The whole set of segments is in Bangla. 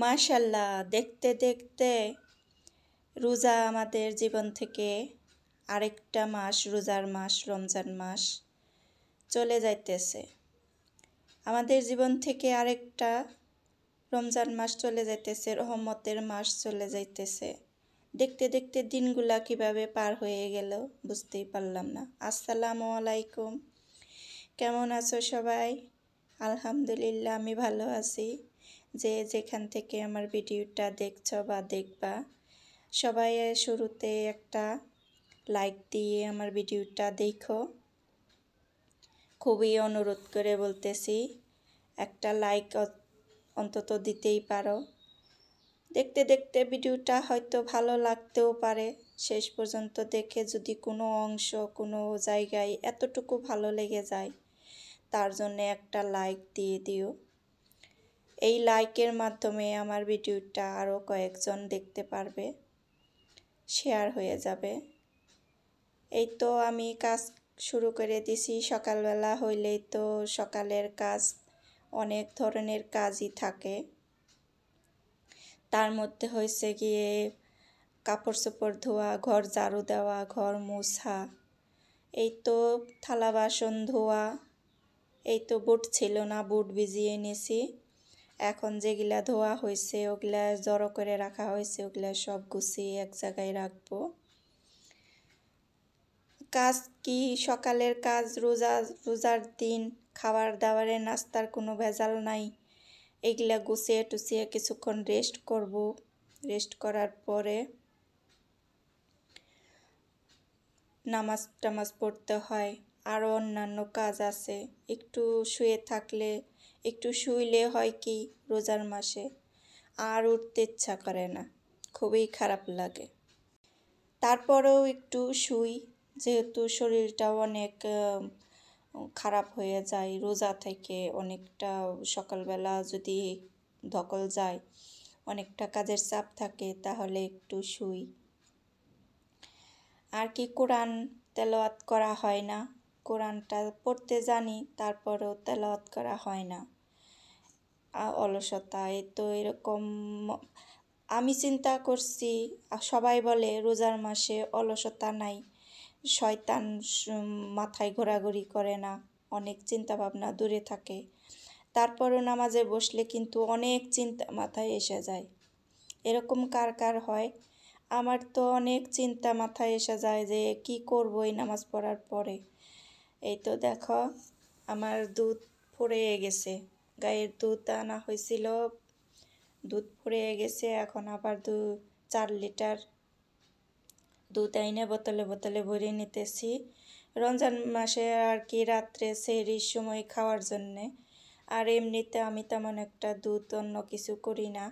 মাশাল্লাহ, দেখতে দেখতে রোজা আমাদের জীবন থেকে আরেকটা মাস, রোজার মাস, রমজান মাস চলে যাইতেছে। আমাদের জীবন থেকে আরেকটা রমজান মাস চলে যাইতেছে, রহমতের মাস চলে যাইতেছে। দেখতে দেখতে দিনগুলা কিভাবে পার হয়ে গেল বুঝতেই পারলাম না। আসসালামু আলাইকুম, কেমন আছো সবাই? আলহামদুলিল্লাহ, আমি ভালো আছি। যে যেখান থেকে আমার ভিডিওটা দেখছো বা দেখবা, সবাই শুরুতে একটা লাইক দিয়ে আমার ভিডিওটা দেখো। খুবই অনুরোধ করে বলতেছি, একটা লাইক অন্তত দিতেই পারো। দেখতে দেখতে ভিডিওটা হয়তো ভালো লাগতেও পারে। শেষ পর্যন্ত দেখে যদি কোনো অংশ, কোনো জায়গায় এতটুকু ভালো লেগে যায়, তার জন্য একটা লাইক দিয়ে দিও। এই লাইকের মাধ্যমে আমার ভিডিওটা আরও কয়েকজন দেখতে পারবে, শেয়ার হয়ে যাবে। এই তো আমি কাজ শুরু করে দিছি। সকালবেলা হইলেই তো সকালের কাজ, অনেক ধরনের কাজই থাকে। তার মধ্যে হয়েছে গিয়ে কাপড় চোপড় ধোয়া, ঘর ঝাড়ু দেওয়া, ঘর মোছা, এই তো থালা বাসন ধোয়া। এই তো বুট ছিল না, বুট ভিজিয়ে নিয়েছি। এখন যেগুলা ধোয়া হয়েছে ওগুলা জড়ো করে রাখা হয়েছে, ওগুলা সব গুছিয়ে এক জায়গায় রাখবো। কাজ কি, সকালের কাজ, রোজার দিন খাবার দাবারের নাস্তার কোনো ভেজাল নাই। এগুলা গুছিয়ে টুছিয়ে কিছুক্ষণ রেস্ট করব। রেস্ট করার পরে নামাজ টামাজ পড়তে হয়, আরও অন্যান্য কাজ আছে। একটু শুয়ে থাকলে, একটু শুইলে হয় কি রোজার মাসে আর উঠতে ইচ্ছা করে না, খুবই খারাপ লাগে। তারপরেও একটু শুই, যেহেতু শরীরটাও অনেক খারাপ হয়ে যায় রোজা থেকে। অনেকটা সকালবেলা যদি ধকল যায়, অনেকটা কাজের চাপ থাকে, তাহলে একটু শুই। আর কি, কোরআন তেলাওয়াত করা হয় না। কোরআনটা পড়তে জানি, তারপরেও তেলাওয়াত করা হয় না। অলসতা, এই তো এরকম। আমি চিন্তা করছি, সবাই বলে রোজার মাসে অলসতা নাই, শয়তান মাথায় ঘোরাঘুরি করে না, অনেক চিন্তা ভাবনা দূরে থাকে। তারপরও নামাজে বসলে কিন্তু অনেক চিন্তা মাথায় এসে যায়। এরকম কার কার হয়? আমার তো অনেক চিন্তা মাথায় এসে যায় যে কি করব এই নামাজ পড়ার পরে। এই তো দেখো, আমার দুধ ফুরিয়ে গেছে, গায়ের দুধ আনা হয়েছিল, দুধ ফুরিয়ে গেছে। এখন আবার 4 লিটার দুধ আইনে বোতলে বোতলে ভরে নিতেছি রমজান মাসে আর কি, রাত্রে সেহরির সময় খাওয়ার জন্যে। আর এমনিতে আমি তেমন একটা দুধ অন্য কিছু করি না,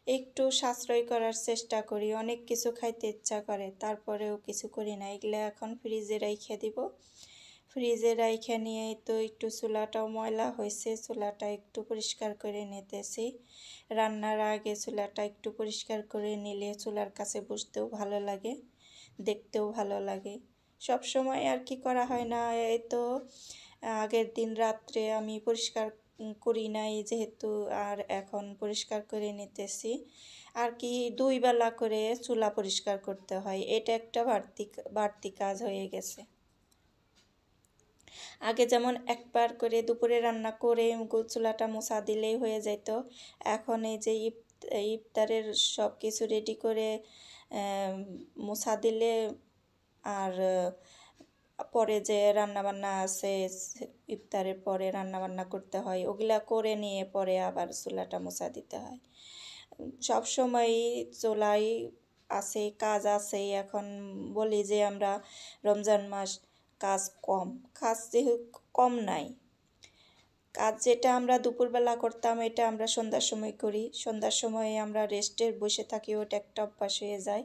একটু সাশ্রয় করার চেষ্টা করি। অনেক কিছু খাইতে ইচ্ছা করে, তারপরেও কিছু করি না। এগুলো এখন ফ্রিজে রাইখে দিব। ফ্রিজে রাইখে নিয়ে তো একটু চুলাটাও ময়লা হয়েছে, চুলাটা একটু পরিষ্কার করে নিতেছি। রান্নার আগে চুলাটা একটু পরিষ্কার করে নিলে চুলার কাছে বসতেও ভালো লাগে, দেখতেও ভালো লাগে। সব সময় আর কি করা হয় না। এই তো আগের দিন রাত্রে আমি পরিষ্কার করি নাই যেহেতু, আর এখন পরিষ্কার করে নিতেছি। আর কি 2 বেলা করে চুলা পরিষ্কার করতে হয়, এটা একটা বাড়তি কাজ হয়ে গেছে। আগে যেমন একবার করে দুপুরে রান্না করে চুলাটা মোছা দিলেই হয়ে যেত, এখন এই যে ইফতারের সব কিছু রেডি করে মোছা দিলে, আর পরে যে রান্নাবান্না আছে, ইফতারের পরে রান্নাবান্না করতে হয়, ওগুলা করে নিয়ে পরে আবার চুলাটা মোছা দিতে হয়। সব সময় চুলাই আছে, কাজ আছে। এখন বলি যে আমরা রমজান মাস কাজ কম, কাজ যেহেতু কম নাই। কাজ যেটা আমরা দুপুরবেলা করতাম, এটা আমরা সন্ধ্যার সময় করি। সন্ধ্যার সময় আমরা রেস্টে বসে থাকি, ওটা একটা অভ্যাস হয়ে যায়।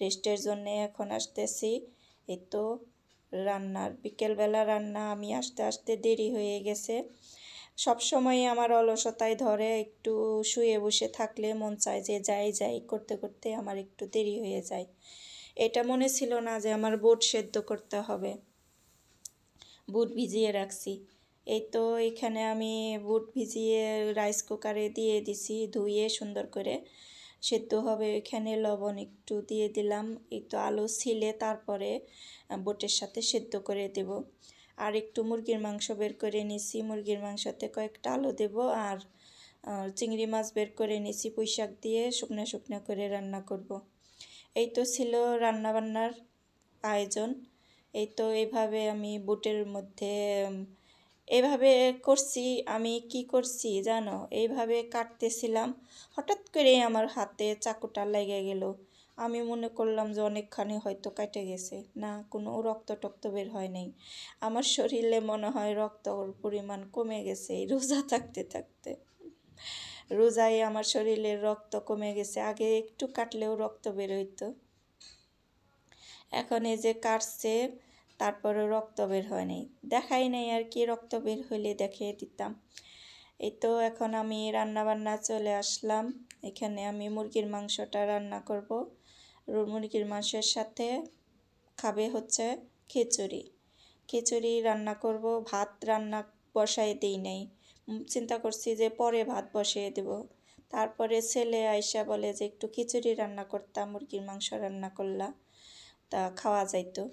রেস্টের জন্যে এখন আসতেছি। এই তো রান্নার, বিকেলবেলা রান্না, আমি আস্তে আস্তে দেরি হয়ে গেছে। সব সময় আমার অলসতায় ধরে, একটু শুয়ে বসে থাকলে মন চায় যে যাই করতে করতে আমার একটু দেরি হয়ে যায়। এটা মনে ছিল না যে আমার বুট সেদ্ধ করতে হবে। বুট ভিজিয়ে রাখছি, এই তো এখানে আমি বুট ভিজিয়ে রাইস কুকারে দিয়ে দিছি, ধুয়ে সুন্দর করে সেদ্ধ হবে। এখানে লবণ একটু দিয়ে দিলাম। এই তো আলু ছিলে তারপরে বুটের সাথে সেদ্ধ করে দেব। আর একটু মুরগির মাংস বের করে নিছি, মুরগির মাংসতে কয়েকটা আলু দেব। আর চিংড়ি মাছ বের করে নিছি, পুঁই শাক দিয়ে শুকনো শুকনো করে রান্না করব। এই তো ছিল রান্নাবান্নার আয়োজন। এই তো এইভাবে আমি বুটের মধ্যে এইভাবে করছি। আমি কি করছি জানো, এইভাবে কাটতেছিলাম, হঠাৎ করে আমার হাতে চাকুটা লেগে গেল। আমি মনে করলাম যে অনেকখানি হয়তো কেটে গেছে, না কোনো রক্ত টক্ত বের হয় নাই। আমার শরীরে মনে হয় রক্তর পরিমাণ কমে গেছে এই রোজা থাকতে থাকতে। রোজায় আমার শরীরের রক্ত কমে গেছে, আগে একটু কাটলেও রক্ত বের হইতো, এখন এই যে কাটছে তারপরে রক্ত বের হয় নাই, দেখাই নাই আর কি, রক্ত বের হইলে দেখিয়ে দিতাম। এই তো এখন আমি রান্না বান্না চলে আসলাম। এখানে আমি মুরগির মাংসটা রান্না করব। মুরগির মাংসের সাথে খাবে হচ্ছে খিচুড়ি। খিচুড়ি রান্না করব, ভাত রান্না বসাই দিই নাই, চিন্তা করছি যে পরে ভাত বসিয়ে দেব। তারপরে ছেলে আইসা বলে যে একটু খিচুড়ি রান্না করতাম, মুরগির মাংস রান্না করলা, তা খাওয়া যাইতো।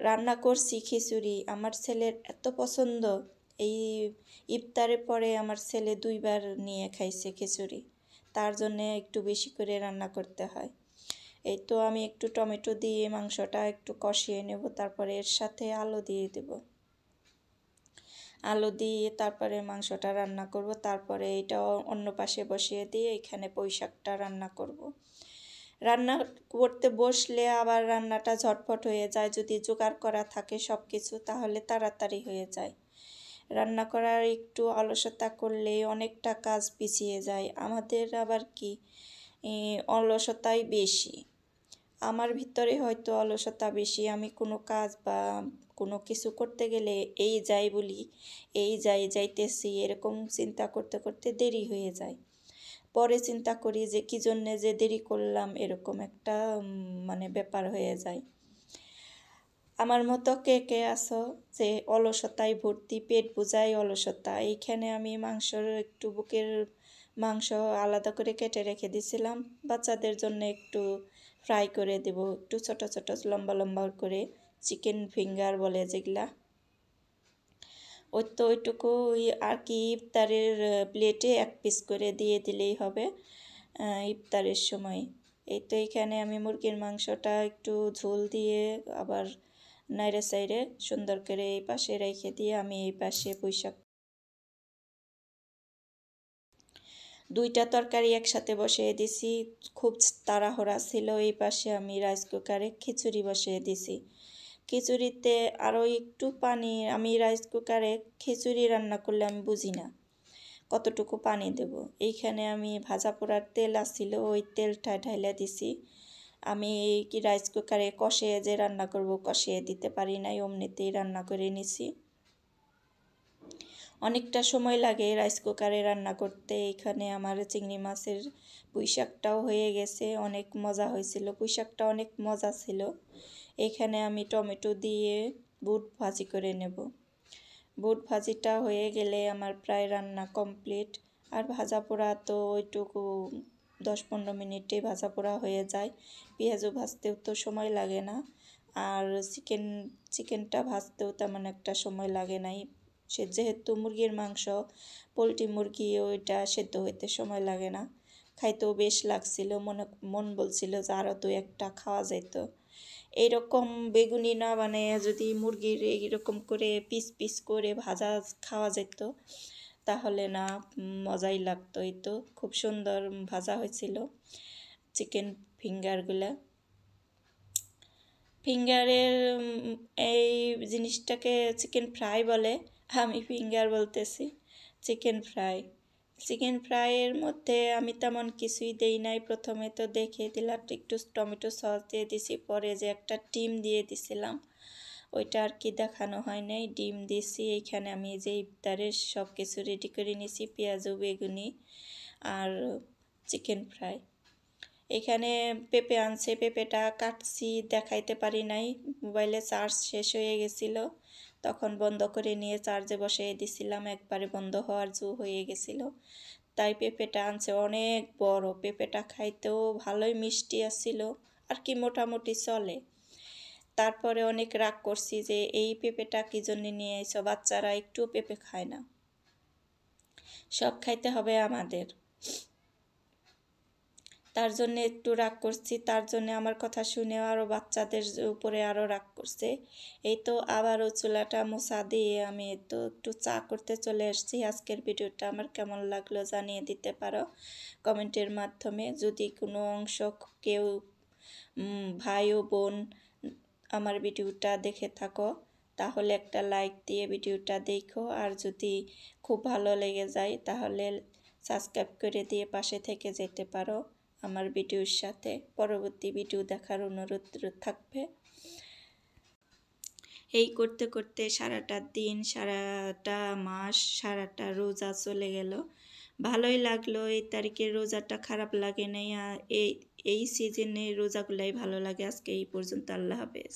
রান্না করছি খিচুড়ি, আমার ছেলের এত পছন্দ, এই ইফতারের পরে আমার ছেলে 2বার নিয়ে খাইছে খিচুড়ি, তার জন্যে একটু বেশি করে রান্না করতে হয়। এই তো আমি একটু টমেটো দিয়ে মাংসটা একটু কষিয়ে নেব, তারপরে এর সাথে আলু দিয়ে দেব। আলু দিয়ে তারপরে মাংসটা রান্না করব, তারপরে এটা অন্য পাশে বসিয়ে দিয়ে এখানে পুঁই শাকটা রান্না করব। রান্না করতে বসলে আবার রান্নাটা ঝটপট হয়ে যায়, যদি জোগাড় করা থাকে সব কিছু তাহলে তাড়াতাড়ি হয়ে যায়। রান্না করার একটু অলসতা করলে অনেকটা কাজ পিছিয়ে যায়। আমাদের আবার কি অলসতাই বেশি, আমার ভিতরে হয়তো অলসতা বেশি। আমি কোনো কাজ বা কোনো কিছু করতে গেলে এই যাই বলি, এই যাইতেছি এরকম চিন্তা করতে করতে দেরি হয়ে যায়। পরে চিন্তা করি যে কী জন্যে যে দেরি করলাম, এরকম একটা মানে ব্যাপার হয়ে যায়। আমার মতো কে কে আছো যে অলসতায় ভর্তি, পেট বোঝাই অলসতা? এইখানে আমি মাংসর একটু বুকের মাংস আলাদা করে কেটে রেখে দিয়েছিলাম, বাচ্চাদের জন্য একটু ফ্রাই করে দেব, একটু ছোট ছোট লম্বা লম্বা করে, চিকেন ফিঙ্গার বলে যেগুলা, ওই তো ওইটুকু আর কি ইফতারের প্লেটে 1 পিস করে দিয়ে দিলেই হবে ইফতারের সময়। এই তো এখানে আমি মুরগির মাংসটা একটু ঝোল দিয়ে আবার নাইড়ে সাইড়ে সুন্দর করে এই পাশে রেখে দিয়ে আমি এই পাশে পুঁই শাক, 2টা তরকারি একসাথে বসিয়ে দিছি। খুব তাড়াহুড়া ছিল, এই পাশে আমি রাইস কুকারে খিচুড়ি বসিয়ে দিছি। খিচুড়িতে আরও একটু পানি, আমি রাইস কুকারে খিচুড়ি রান্না করলে আমি বুঝি না কতটুকু পানি দেব। এইখানে আমি ভাজা পোড়ার তেল আসছিল, ওই তেলটা ঢাইলা দিছি। আমি কি রাইস কুকারে কষিয়ে যে রান্না করব কষিয়ে দিতে পারি নাই, অমনিতেই রান্না করে নিছি। অনেকটা সময় লাগে রাইস কুকারে রান্না করতে। এখানে আমার চিংড়ি মাছের পুঁই শাকটাও হয়ে গেছে, অনেক মজা হয়েছিল, পুঁই শাকটা অনেক মজা ছিল। এখানে আমি টমেটো দিয়ে বুট ভাজি করে নেব। বুট ভাজিটা হয়ে গেলে আমার প্রায় রান্না কমপ্লিট। আর ভাজা পোড়া তো ওইটুকু 10-15 মিনিটে ভাজা পোড়া হয়ে যায়, পেঁয়াজও ভাজতেও তো সময় লাগে না। আর চিকেনটা ভাজতেও তেমন একটা সময় লাগে নাই, সে যেহেতু মুরগির মাংস, পোলট্রি মুরগি, ওইটা সেদ্ধ হইতে সময় লাগে না। খাইতেও বেশ লাগছিল, মন বলছিল যে আরও 2-1টা খাওয়া যেত। এইরকম বেগুনি না বানিয়ে যদি মুরগির এইরকম করে পিস পিস করে ভাজা খাওয়া যেত তাহলে না মজাই লাগতো। এই তো খুব সুন্দর ভাজা হয়েছিল চিকেন ফিঙ্গারগুলা। ফিঙ্গারের এই জিনিসটাকে চিকেন ফ্রাই বলে, আমি ফিঙ্গার বলতেছি, চিকেন ফ্রাই। চিকেন ফ্রাইয়ের মধ্যে আমি তেমন কিছুই দেই নাই, প্রথমে তো দেখে দিলাম একটু টমেটো সস দিয়ে দিছি, পরে যে একটা ডিম দিয়ে দিছিলাম ওইটা আর কি দেখানো হয় নাই, ডিম দিছি। এইখানে আমি যে ইফতারের সব কিছু রেডি করে নিছি, পেঁয়াজু, বেগুনি আর চিকেন ফ্রাই। এখানে পেঁপে আনছে, পেঁপেটা কাটছি, দেখাইতে পারি নাই, মোবাইলে চার্জ শেষ হয়ে গেছিল, তখন বন্ধ করে নিয়ে চার্জে বসিয়ে দিছিলাম, একবারে বন্ধ হওয়ার জো হয়ে গেছিল। তাই পেঁপেটা আনছে অনেক বড়, পেঁপেটা খাইতেও ভালোই মিষ্টি আসছিল, আর কি মোটামুটি চলে। তারপরে অনেক রাগ করছি যে এই পেঁপেটা কী জন্য নিয়ে এসো, বাচ্চারা একটু পেঁপে খায় না, সব খাইতে হবে আমাদের। তার জন্য একটু রাগ করছি, তার জন্য আমার কথা শুনে আরও বাচ্চাদের উপরে আরও রাগ করছে। এই তো আবারও চুলাটা মোছা দিয়ে আমি তো একটু চা করতে চলে এসেছি। আজকের ভিডিওটা আমার কেমন লাগলো জানিয়ে দিতে পারো কমেন্টের মাধ্যমে। যদি কোনো অংশ কেউ ভাই ও বোন আমার ভিডিওটা দেখে থাকো তাহলে একটা লাইক দিয়ে ভিডিওটা দেখো, আর যদি খুব ভালো লেগে যায় তাহলে সাবস্ক্রাইব করে দিয়ে পাশে থেকে যেতে পারো আমার ভিডিওর সাথে। পরবর্তী ভিডিও দেখার অনুরোধ থাকবে। এই করতে করতে সারাটা দিন, সারাটা মাস, সারাটা রোজা চলে গেল। ভালোই লাগলো, এই তারিখের রোজাটা খারাপ লাগে নাই। এই সিজনে রোজাগুলাই ভালো লাগে। আজকে এই পর্যন্ত, আল্লাহ হাফেজ।